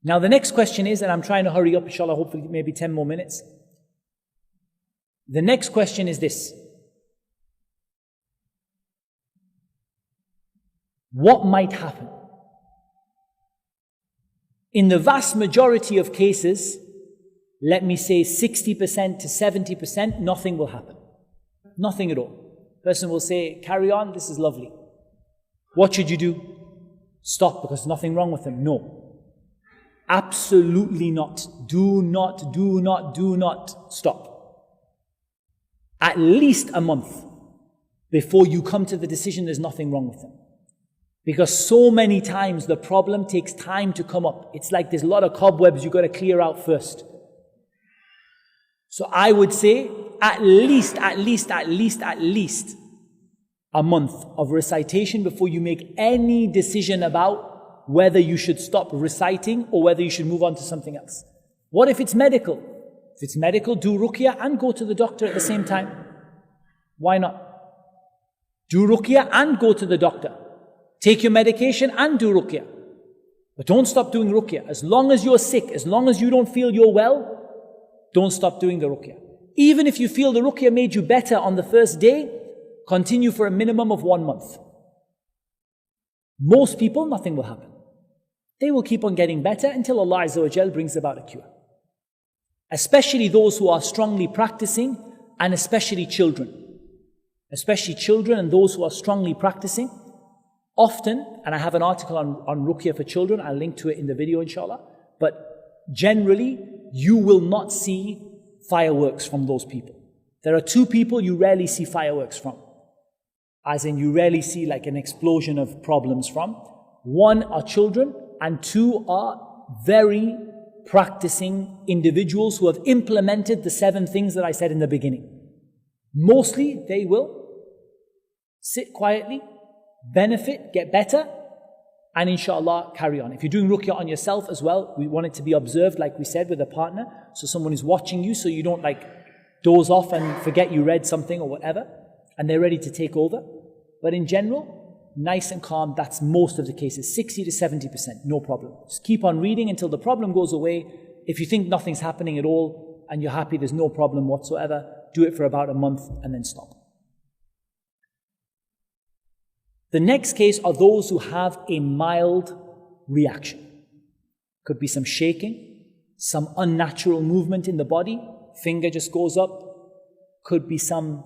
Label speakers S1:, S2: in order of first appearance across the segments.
S1: Now the next question is, and I'm trying to hurry up, inshallah, hopefully maybe 10 more minutes. The next question is this. What might happen? In the vast majority of cases, let me say 60% to 70%, nothing will happen. Nothing at all. Person will say, carry on, this is lovely. What should you do? Stop because there's nothing wrong with them. No. Absolutely not. Do not stop. At least a month before you come to the decision there's nothing wrong with them. Because so many times the problem takes time to come up. It's like there's a lot of cobwebs you've got to clear out first. So I would say at least a month of recitation before you make any decision about whether you should stop reciting or whether you should move on to something else. What if it's medical? If it's medical, do ruqya and go to the doctor at the same time. Why not? Do ruqya and go to the doctor. Take your medication and do ruqya. But don't stop doing ruqya. As long as you're sick, as long as you don't feel you're well, don't stop doing the ruqya. Even if you feel the ruqya made you better on the first day, continue for a minimum of 1 month. Most people, nothing will happen. They will keep on getting better until Allah Azza wa Jal brings about a cure. Especially those who are strongly practicing, and especially children. Especially children and those who are strongly practicing. Often, and I have an article on ruqya for children, I'll link to it in the video inshallah, but generally, you will not see fireworks from those people. There are 2 people you rarely see fireworks from. As in, you rarely see like an explosion of problems from. 1 are children, and 2 are very practicing individuals who have implemented the 7 things that I said in the beginning. Mostly, they will sit quietly, benefit, get better, and inshallah carry on. If you're doing ruqya on yourself as well, we want it to be observed like we said with a partner. So someone is watching you so you don't like doze off and forget you read something or whatever, and they're ready to take over. But in general, nice and calm, that's most of the cases, 60 to 70%, no problem. Just keep on reading until the problem goes away. If you think nothing's happening at all and you're happy there's no problem whatsoever, do it for about a month and then stop. The next case are those who have a mild reaction. Could be some shaking, some unnatural movement in the body, finger just goes up. Could be some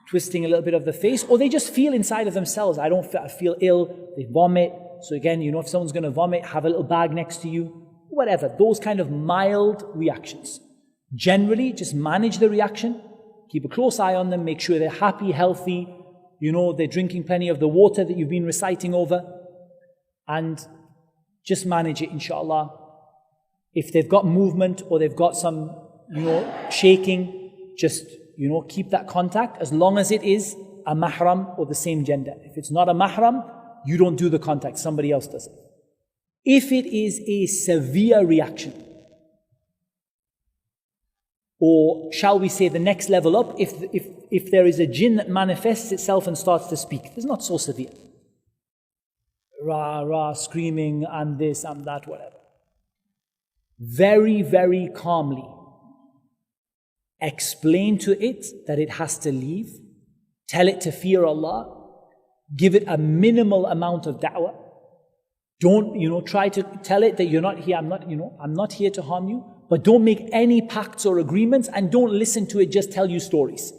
S1: twisting a little bit of the face, or they just feel inside of themselves, I feel ill, they vomit. So again, if someone's going to vomit, have a little bag next to you, whatever. Those kind of mild reactions. Generally, just manage the reaction, keep a close eye on them, make sure they're happy, healthy, they're drinking plenty of the water that you've been reciting over, and just manage it, inshallah. If they've got movement or they've got some, shaking, just, keep that contact as long as it is a mahram or the same gender. If it's not a mahram, you don't do the contact, somebody else does it. If it is a severe reaction, or shall we say the next level up, if there is a jinn that manifests itself and starts to speak, it's not so severe. Rah, rah, screaming, I'm this, I'm that, whatever. Very, very calmly explain to it that it has to leave. Tell it to fear Allah. Give it a minimal amount of da'wah. Don't, try to tell it that you're not here, I'm not here to harm you. But don't make any pacts or agreements, and don't listen to it just tell you stories.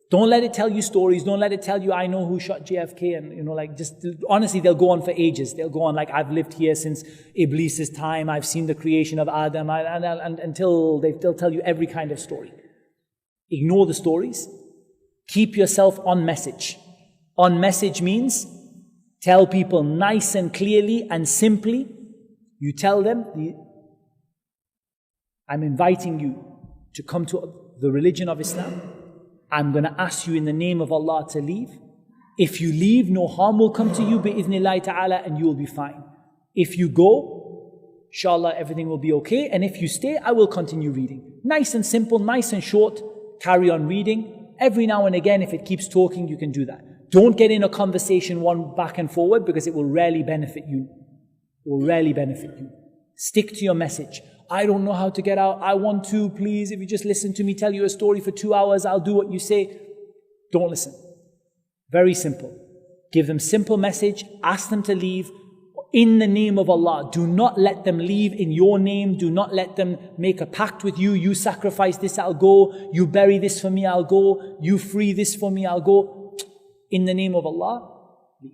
S1: Don't let it tell you stories. Don't let it tell you, I know who shot JFK. And, just honestly, they'll go on for ages. They'll go on like, I've lived here since Iblis's time. I've seen the creation of Adam. And until they'll tell you every kind of story. Ignore the stories. Keep yourself on message. On message means tell people nice and clearly and simply. You tell them, I'm inviting you to come to the religion of Islam. I'm going to ask you in the name of Allah to leave. If you leave, no harm will come to you bi'idhnillahi ta'ala, and you will be fine. If you go, inshallah, everything will be okay. And if you stay, I will continue reading. Nice and simple, nice and short. Carry on reading. Every now and again, if it keeps talking, you can do that. Don't get in a conversation one back and forward, because it will rarely benefit you. It will rarely benefit you. Stick to your message. I don't know how to get out. I want to, please. If you just listen to me tell you a story for 2 hours, I'll do what you say. Don't listen. Very simple. Give them simple message. Ask them to leave in the name of Allah. Do not let them leave in your name. Do not let them make a pact with you. You sacrifice this, I'll go. You bury this for me, I'll go. You free this for me, I'll go. In the name of Allah, leave.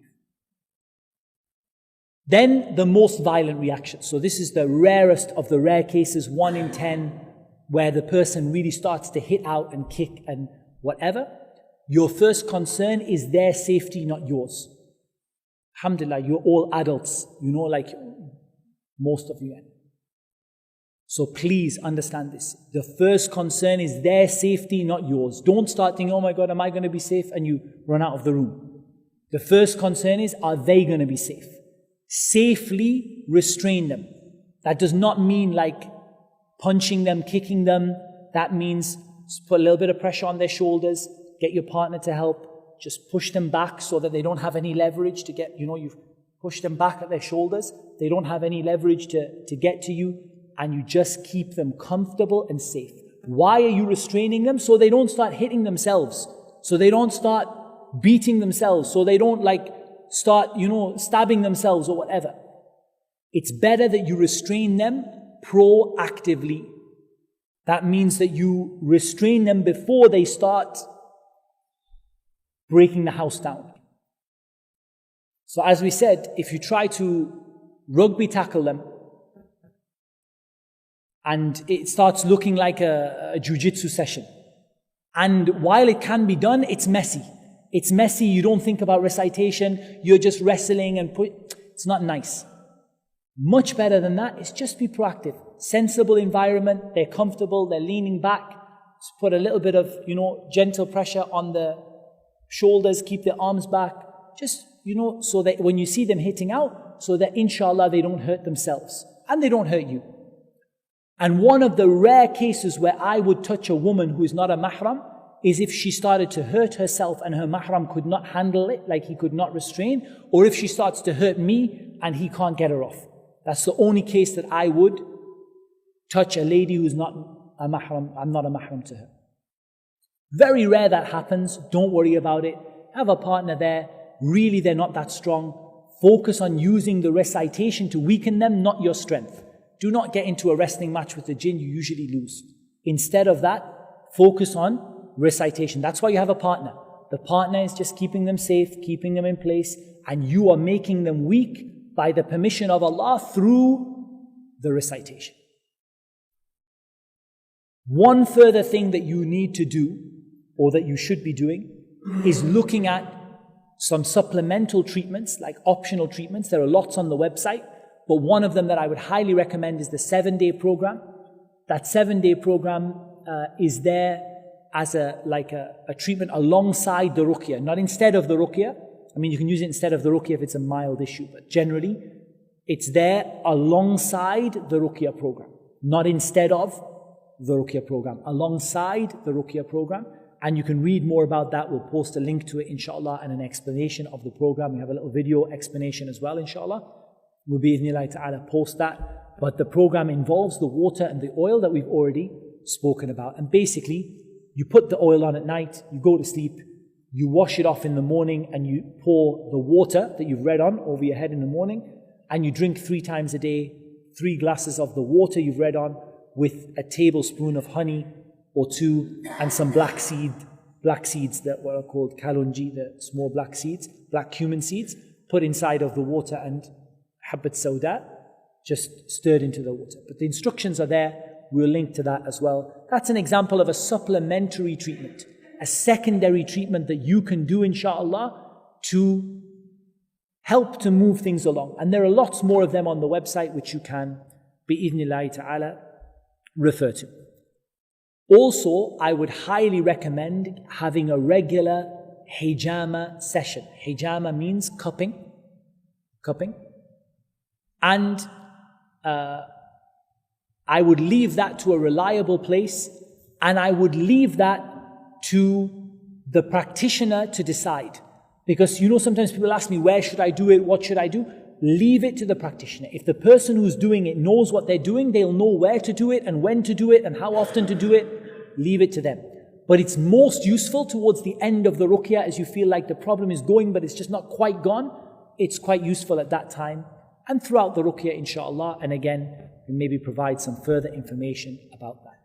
S1: Then the most violent reaction. So this is the rarest of the rare cases, 1 in 10, where the person really starts to hit out and kick and whatever. Your first concern is their safety, not yours. Alhamdulillah, you're all adults, like most of you. So please understand this. The first concern is their safety, not yours. Don't start thinking, oh my God, am I going to be safe? And you run out of the room. The first concern is, are they going to be safe? Safely restrain them. That does not mean like punching them, kicking them. That means put a little bit of pressure on their shoulders, get your partner to help. Just push them back so that they don't have any leverage to get, you've pushed them back at their shoulders. They don't have any leverage to get to you. And you just keep them comfortable and safe. Why are you restraining them? So they don't start hitting themselves. So they don't start beating themselves. So they don't start, stabbing themselves or whatever. It's better that you restrain them proactively. That means that you restrain them before they start breaking the house down. So as we said, if you try to rugby tackle them and it starts looking like a jiu-jitsu session, and while it can be done, it's messy. It's messy, you don't think about recitation, you're just wrestling and it's not nice. Much better than that is just be proactive. Sensible environment, they're comfortable, they're leaning back. Just put a little bit of, gentle pressure on the shoulders, keep their arms back, just, so that when you see them hitting out, so that inshallah they don't hurt themselves and they don't hurt you. And one of the rare cases where I would touch a woman who is not a mahram is if she started to hurt herself and her mahram could not handle it, like he could not restrain, or if she starts to hurt me and he can't get her off. That's the only case that I would touch a lady who's not a mahram, I'm not a mahram to her. Very rare that happens. Don't worry about it. Have a partner there. Really, they're not that strong. Focus on using the recitation to weaken them, not your strength. Do not get into a wrestling match with the jinn. You usually lose. Instead of that, focus on recitation. That's why you have a partner. The partner is just keeping them safe, keeping them in place, and you are making them weak by the permission of Allah through the recitation. One further thing that you need to do, or that you should be doing, is looking at some supplemental treatments, like optional treatments. There are lots on the website, but one of them that I would highly recommend is the 7-day program. That 7-day program is there as a treatment alongside the ruqya, not instead of the ruqya. I mean, you can use it instead of the ruqya if it's a mild issue, but generally, it's there alongside the ruqya program, not instead of the ruqya program, alongside the ruqya program. And you can read more about that. We'll post a link to it, inshallah, and an explanation of the program. We have a little video explanation as well, inshallah. We'll be, idhnillah ta'ala, post that. But the program involves the water and the oil that we've already spoken about. And basically, you put the oil on at night, you go to sleep, you wash it off in the morning, and you pour the water that you've read on over your head in the morning, and you drink 3 times a day, 3 glasses of the water you've read on, with a tablespoon of honey or 2, and some black seeds that were called kalunji, the small black seeds, black cumin seeds, put inside of the water, and habbat sauda, just stirred into the water. But the instructions are there. We'll link to that as well. That's an example of a supplementary treatment, a secondary treatment that you can do, inshallah, to help to move things along. And there are lots more of them on the website which you can, bi-idhnillahi ta'ala, refer to. Also, I would highly recommend having a regular hijama session. Hijama means cupping. And I would leave that to a reliable place, and I would leave that to the practitioner to decide. Because sometimes people ask me, where should I do it? What should I do? leave it to the practitioner. If the person who's doing it knows what they're doing, they'll know where to do it and when to do it and how often to do it. Leave it to them. But it's most useful towards the end of the ruqya, as you feel like the problem is going but it's just not quite gone. It's quite useful at that time and throughout the ruqya, inshallah. And again, we maybe provide some further information about that.